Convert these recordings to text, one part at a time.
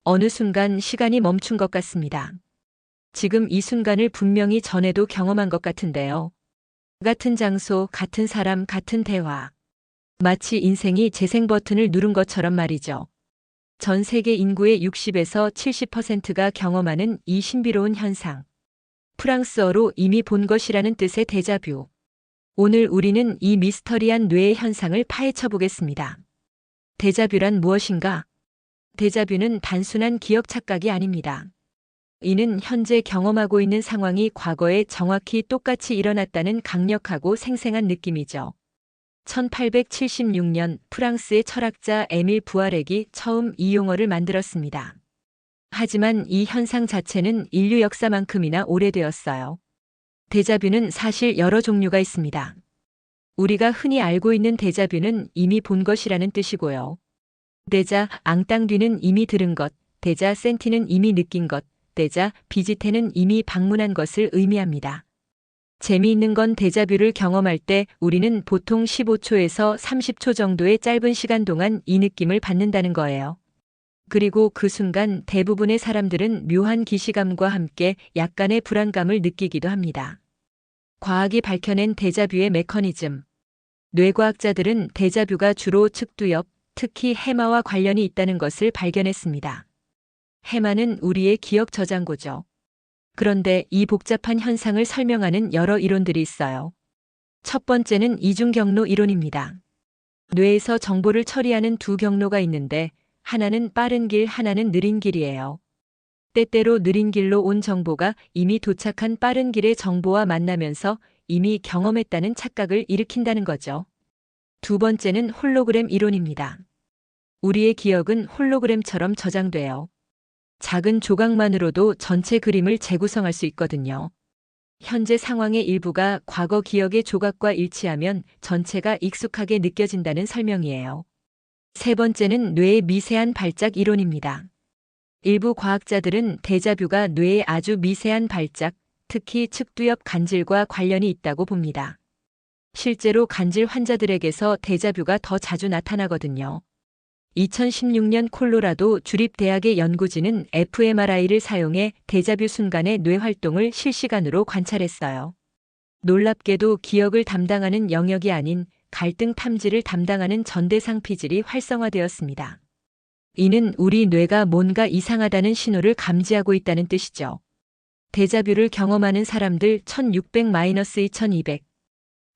어느 순간 시간이 멈춘 것 같습니다. 지금 이 순간을 분명히 전에도 경험한 것 같은데요. 같은 장소, 같은 사람, 같은 대화. 마치 인생이 재생 버튼을 누른 것처럼 말이죠. 전 세계 인구의 60에서 70%가 경험하는 이 신비로운 현상. 프랑스어로 이미 본 것이라는 뜻의 데자뷰. 오늘 우리는 이 미스터리한 뇌의 현상을 파헤쳐 보겠습니다. 데자뷰란 무엇인가? 데자뷰는 단순한 기억 착각이 아닙니다. 이는 현재 경험하고 있는 상황이 과거에 정확히 똑같이 일어났다는 강력하고 생생한 느낌이죠. 1876년 프랑스의 철학자 에밀 부아렉이 처음 이 용어를 만들었습니다. 하지만 이 현상 자체는 인류 역사만큼이나 오래되었어요. 데자뷰는 사실 여러 종류가 있습니다. 우리가 흔히 알고 있는 데자뷰는 이미 본 것이라는 뜻이고요. 데자, 앙땅뒤는 이미 들은 것, 데자, 센티는 이미 느낀 것, 데자, 비지테는 이미 방문한 것을 의미합니다. 재미있는 건 데자뷰를 경험할 때 우리는 보통 15초에서 30초 정도의 짧은 시간 동안 이 느낌을 받는다는 거예요. 그리고 그 순간 대부분의 사람들은 묘한 기시감과 함께 약간의 불안감을 느끼기도 합니다. 과학이 밝혀낸 데자뷰의 메커니즘. 뇌과학자들은 데자뷰가 주로 측두엽, 특히 해마와 관련이 있다는 것을 발견했습니다. 해마는 우리의 기억 저장고죠. 그런데 이 복잡한 현상을 설명하는 여러 이론들이 있어요. 첫 번째는 이중 경로 이론입니다. 뇌에서 정보를 처리하는 두 경로가 있는데 하나는 빠른 길, 하나는 느린 길이에요. 때때로 느린 길로 온 정보가 이미 도착한 빠른 길의 정보와 만나면서 이미 경험했다는 착각을 일으킨다는 거죠. 두 번째는 홀로그램 이론입니다. 우리의 기억은 홀로그램처럼 저장돼요. 작은 조각만으로도 전체 그림을 재구성할 수 있거든요. 현재 상황의 일부가 과거 기억의 조각과 일치하면 전체가 익숙하게 느껴진다는 설명이에요. 세 번째는 뇌의 미세한 발작 이론입니다. 일부 과학자들은 데자뷰가 뇌의 아주 미세한 발작, 특히 측두엽 간질과 관련이 있다고 봅니다. 실제로 간질 환자들에게서 데자뷰가 더 자주 나타나거든요. 2016년 콜로라도 주립대학의 연구진은 fMRI를 사용해 데자뷰 순간의 뇌 활동을 실시간으로 관찰했어요. 놀랍게도 기억을 담당하는 영역이 아닌 갈등 탐지를 담당하는 전대상 피질이 활성화되었습니다. 이는 우리 뇌가 뭔가 이상하다는 신호를 감지하고 있다는 뜻이죠. 데자뷰를 경험하는 사람들 1600-2200.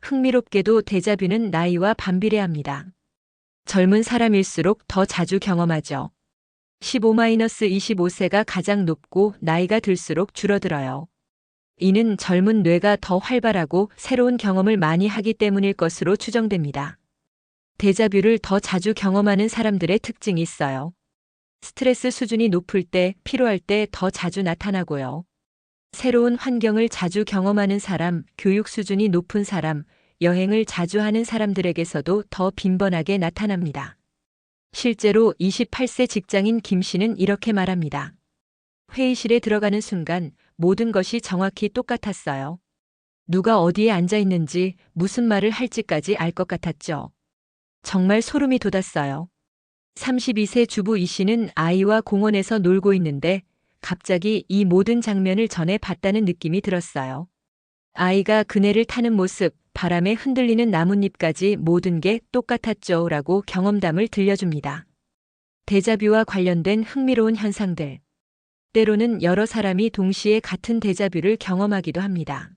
흥미롭게도 데자뷰는 나이와 반비례합니다. 젊은 사람일수록 더 자주 경험하죠. 15-25세가 가장 높고 나이가 들수록 줄어들어요. 이는 젊은 뇌가 더 활발하고 새로운 경험을 많이 하기 때문일 것으로 추정됩니다. 데자뷰를 더 자주 경험하는 사람들의 특징이 있어요. 스트레스 수준이 높을 때, 피로할 때 더 자주 나타나고요. 새로운 환경을 자주 경험하는 사람, 교육 수준이 높은 사람, 여행을 자주 하는 사람들에게서도 더 빈번하게 나타납니다. 실제로 28세 직장인 김 씨는 이렇게 말합니다. 회의실에 들어가는 순간 모든 것이 정확히 똑같았어요. 누가 어디에 앉아 있는지 무슨 말을 할지까지 알 것 같았죠. 정말 소름이 돋았어요. 32세 주부 이 씨는 아이와 공원에서 놀고 있는데 갑자기 이 모든 장면을 전에 봤다는 느낌이 들었어요. 아이가 그네를 타는 모습, 바람에 흔들리는 나뭇잎까지 모든 게 똑같았죠 라고 경험담을 들려줍니다. 데자뷰와 관련된 흥미로운 현상들. 때로는 여러 사람이 동시에 같은 데자뷰를 경험하기도 합니다.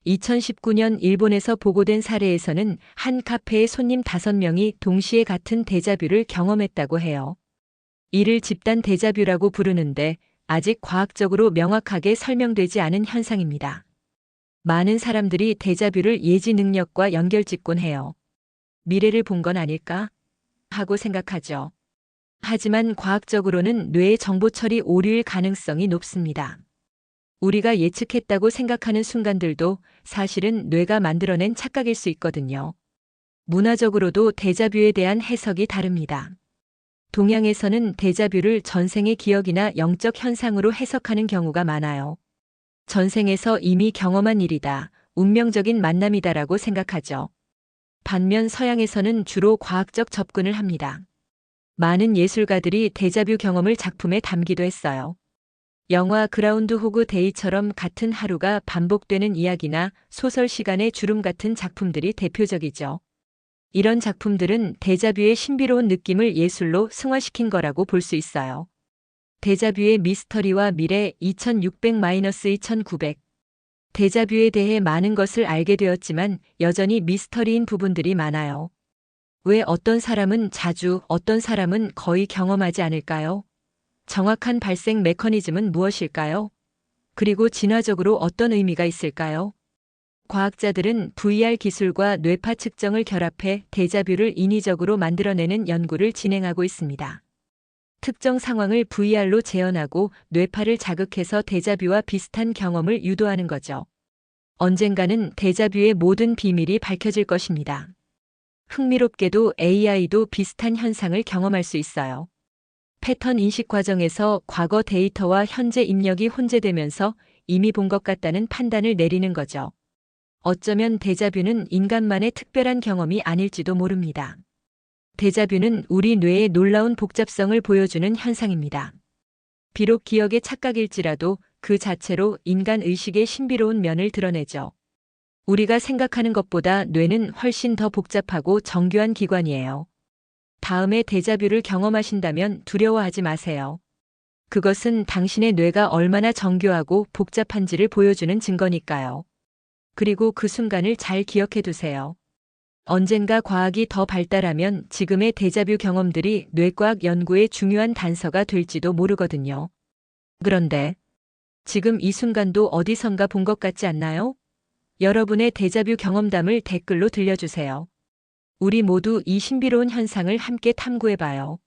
2019년 일본에서 보고된 사례에서는 한 카페의 손님 5명이 동시에 같은 데자뷰를 경험했다고 해요. 이를 집단 데자뷰라고 부르는데 아직 과학적으로 명확하게 설명되지 않은 현상입니다. 많은 사람들이 데자뷰를 예지 능력과 연결짓곤 해요. 미래를 본 건 아닐까? 하고 생각하죠. 하지만 과학적으로는 뇌의 정보 처리 오류일 가능성이 높습니다. 우리가 예측했다고 생각하는 순간들도 사실은 뇌가 만들어낸 착각일 수 있거든요. 문화적으로도 데자뷰에 대한 해석이 다릅니다. 동양에서는 데자뷰를 전생의 기억이나 영적 현상으로 해석하는 경우가 많아요. 전생에서 이미 경험한 일이다, 운명적인 만남이다라고 생각하죠. 반면 서양에서는 주로 과학적 접근을 합니다. 많은 예술가들이 데자뷰 경험을 작품에 담기도 했어요. 영화 그라운드 호그 데이처럼 같은 하루가 반복되는 이야기나 소설 시간의 주름 같은 작품들이 대표적이죠. 이런 작품들은 데자뷰의 신비로운 느낌을 예술로 승화시킨 거라고 볼 수 있어요. 데자뷰의 미스터리와 미래 2600-2900. 데자뷰에 대해 많은 것을 알게 되었지만 여전히 미스터리인 부분들이 많아요. 왜 어떤 사람은 자주, 어떤 사람은 거의 경험하지 않을까요? 정확한 발생 메커니즘은 무엇일까요? 그리고 진화적으로 어떤 의미가 있을까요? 과학자들은 VR 기술과 뇌파 측정을 결합해 데자뷰를 인위적으로 만들어내는 연구를 진행하고 있습니다. 특정 상황을 VR로 재현하고 뇌파를 자극해서 데자뷰와 비슷한 경험을 유도하는 거죠. 언젠가는 데자뷰의 모든 비밀이 밝혀질 것입니다. 흥미롭게도 AI도 비슷한 현상을 경험할 수 있어요. 패턴 인식 과정에서 과거 데이터와 현재 입력이 혼재되면서 이미 본 것 같다는 판단을 내리는 거죠. 어쩌면 데자뷰는 인간만의 특별한 경험이 아닐지도 모릅니다. 데자뷰는 우리 뇌의 놀라운 복잡성을 보여주는 현상입니다. 비록 기억의 착각일지라도 그 자체로 인간 의식의 신비로운 면을 드러내죠. 우리가 생각하는 것보다 뇌는 훨씬 더 복잡하고 정교한 기관이에요. 다음에 데자뷰를 경험하신다면 두려워하지 마세요. 그것은 당신의 뇌가 얼마나 정교하고 복잡한지를 보여주는 증거니까요. 그리고 그 순간을 잘 기억해 두세요. 언젠가 과학이 더 발달하면 지금의 데자뷰 경험들이 뇌과학 연구의 중요한 단서가 될지도 모르거든요. 그런데 지금 이 순간도 어디선가 본 것 같지 않나요? 여러분의 데자뷰 경험담을 댓글로 들려주세요. 우리 모두 이 신비로운 현상을 함께 탐구해봐요.